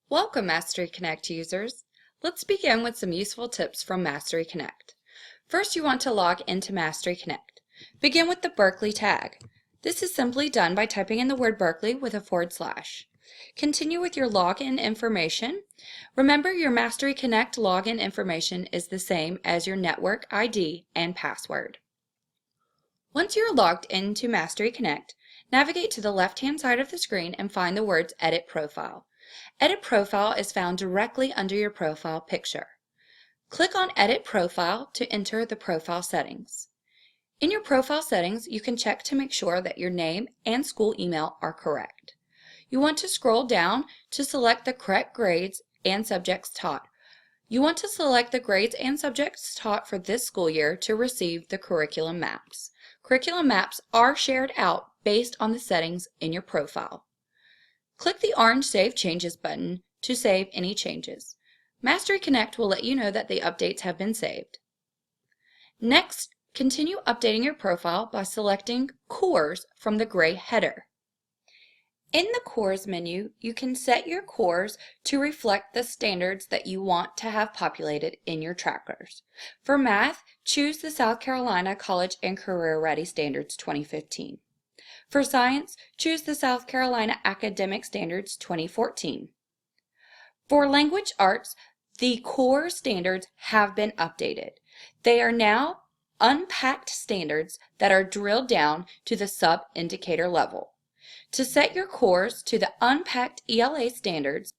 Welcome, MasteryConnect users. Let's begin with some useful tips from MasteryConnect. First, you want to log into MasteryConnect. Begin with the Berkeley tag. This is simply done by typing in the word Berkeley with a /. Continue with your login information. Remember, your MasteryConnect login information is the same as your network ID and password. Once you're logged into MasteryConnect, navigate to the left-hand side of the screen and find the words Edit Profile. Edit Profile is found directly under your profile picture. Click on Edit Profile to enter the profile settings. In your profile settings, you can check to make sure that your name and school email are correct. You want to scroll down to select the correct grades and subjects taught. You want to select the grades and subjects taught for this school year to receive the curriculum maps. Curriculum maps are shared out based on the settings in your profile. Click the orange Save Changes button to save any changes. MasteryConnect will let you know that the updates have been saved. Next, continue updating your profile by selecting Course from the gray header. In the Course menu, you can set your course to reflect the standards that you want to have populated in your trackers. For math, choose the South Carolina College and Career Ready Standards 2015. For science, choose the South Carolina Academic Standards 2014. For language arts, the core standards have been updated. They are now unpacked standards that are drilled down to the sub-indicator level. To set your course to the unpacked ELA standards,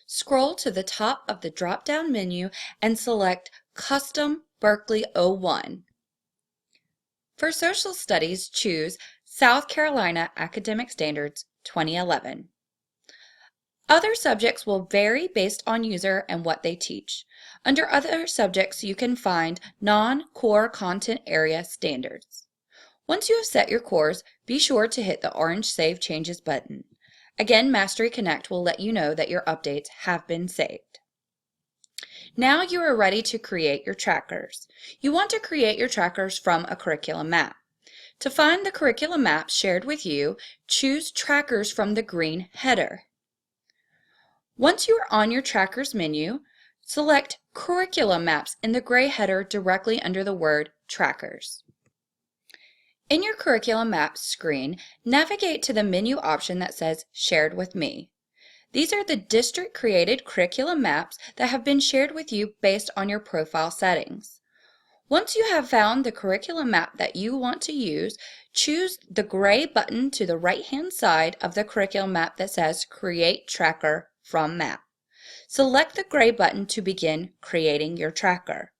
scroll to the top of the drop-down menu and select Custom Berkeley 01. For social studies, choose South Carolina Academic Standards 2011. Other subjects will vary based on user and what they teach. Under other subjects, you can find non-core content area standards. Once you have set your course, be sure to hit the orange Save Changes button. Again, MasteryConnect will let you know that your updates have been saved. Now you are ready to create your trackers. You want to create your trackers from a curriculum map. To find the curriculum maps shared with you, choose Trackers from the green header. Once you are on your Trackers menu, select Curriculum Maps in the gray header directly under the word Trackers. In your Curriculum Maps screen, navigate to the menu option that says Shared with Me. These are the district-created curriculum maps that have been shared with you based on your profile settings. Once you have found the curriculum map that you want to use, choose the gray button to the right-hand side of the curriculum map that says Create Tracker from Map. Select the gray button to begin creating your tracker.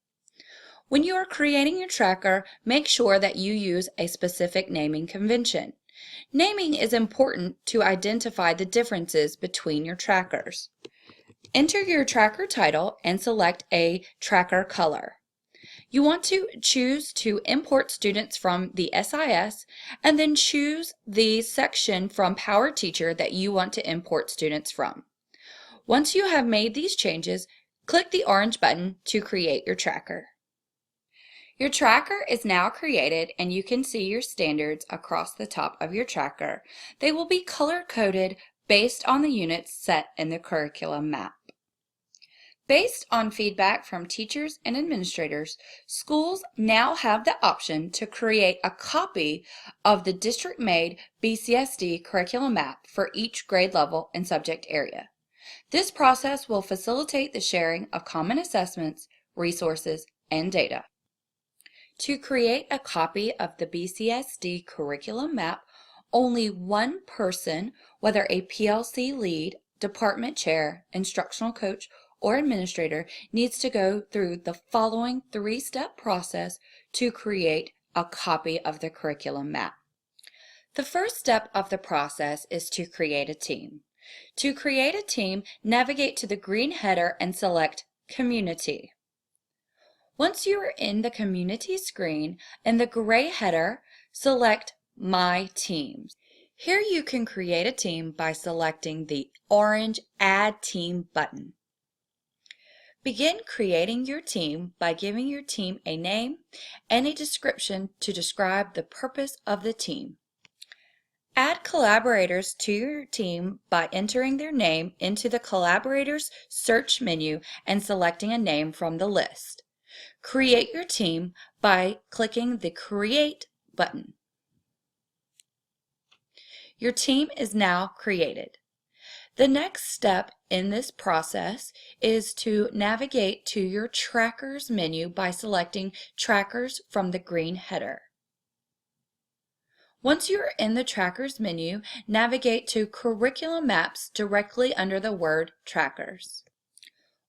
When you are creating your tracker, make sure that you use a specific naming convention. Naming is important to identify the differences between your trackers. Enter your tracker title and select a tracker color. You want to choose to import students from the SIS and then choose the section from Power Teacher that you want to import students from. Once you have made these changes, click the orange button to create your tracker. Your tracker is now created and you can see your standards across the top of your tracker. They will be color-coded based on the units set in the curriculum map. Based on feedback from teachers and administrators, schools now have the option to create a copy of the district-made BCSD curriculum map for each grade level and subject area. This process will facilitate the sharing of common assessments, resources, and data. To create a copy of the BCSD curriculum map, only one person, whether a PLC lead, department chair, instructional coach, or administrator, needs to go through the following three-step process to create a copy of the curriculum map. The first step of the process is to create a team. To create a team, navigate to the green header and select Community. Once you are in the Community screen, in the gray header, select My Teams. Here you can create a team by selecting the orange Add Team button. Begin creating your team by giving your team a name and a description to describe the purpose of the team. Add collaborators to your team by entering their name into the Collaborators search menu and selecting a name from the list. Create your team by clicking the Create button. Your team is now created. The next step in this process is to navigate to your Trackers menu by selecting Trackers from the green header. Once you are in the Trackers menu, navigate to Curriculum Maps directly under the word Trackers.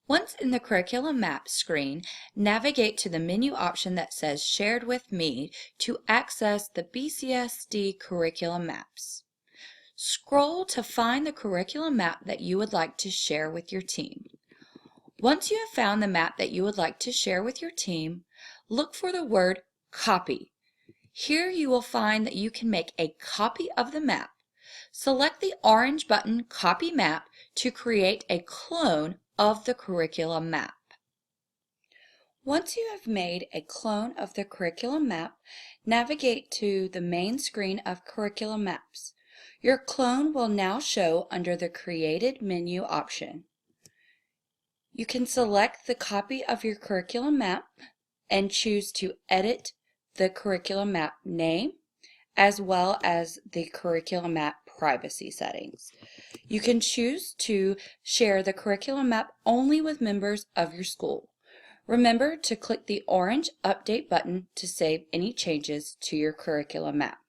Once in the Curriculum Maps screen, navigate to the menu option that says Shared with Me to access the BCSD Curriculum Maps. Scroll to find the curriculum map that you would like to share with your team. Once you have found the map that you would like to share with your team, look for the word Copy. Here you will find that you can make a copy of the map. Select the orange button Copy Map to create a clone of the curriculum map. Once you have made a clone of the curriculum map, navigate to the main screen of Curriculum Maps. Your clone will now show under the Created menu option. You can select the copy of your curriculum map and choose to edit the curriculum map name as well as the curriculum map privacy settings. You can choose to share the curriculum map only with members of your school. Remember to click the orange Update button to save any changes to your curriculum map.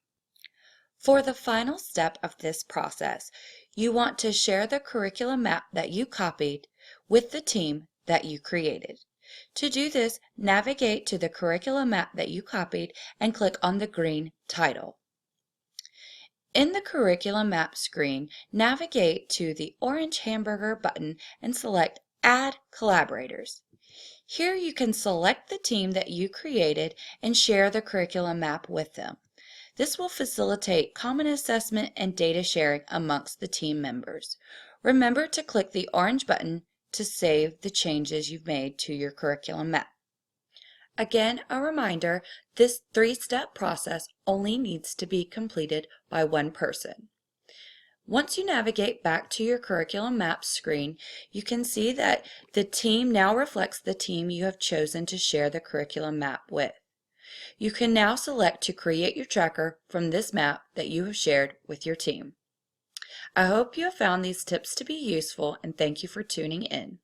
For the final step of this process, you want to share the curriculum map that you copied with the team that you created. To do this, navigate to the curriculum map that you copied and click on the green title. In the curriculum map screen, navigate to the orange hamburger button and select Add Collaborators. Here you can select the team that you created and share the curriculum map with them. This will facilitate common assessment and data sharing amongst the team members. Remember to click the orange button to save the changes you've made to your curriculum map. Again, a reminder, this three-step process only needs to be completed by one person. Once you navigate back to your curriculum map screen, you can see that the team now reflects the team you have chosen to share the curriculum map with. You can now select to create your tracker from this map that you have shared with your team. I hope you have found these tips to be useful and thank you for tuning in.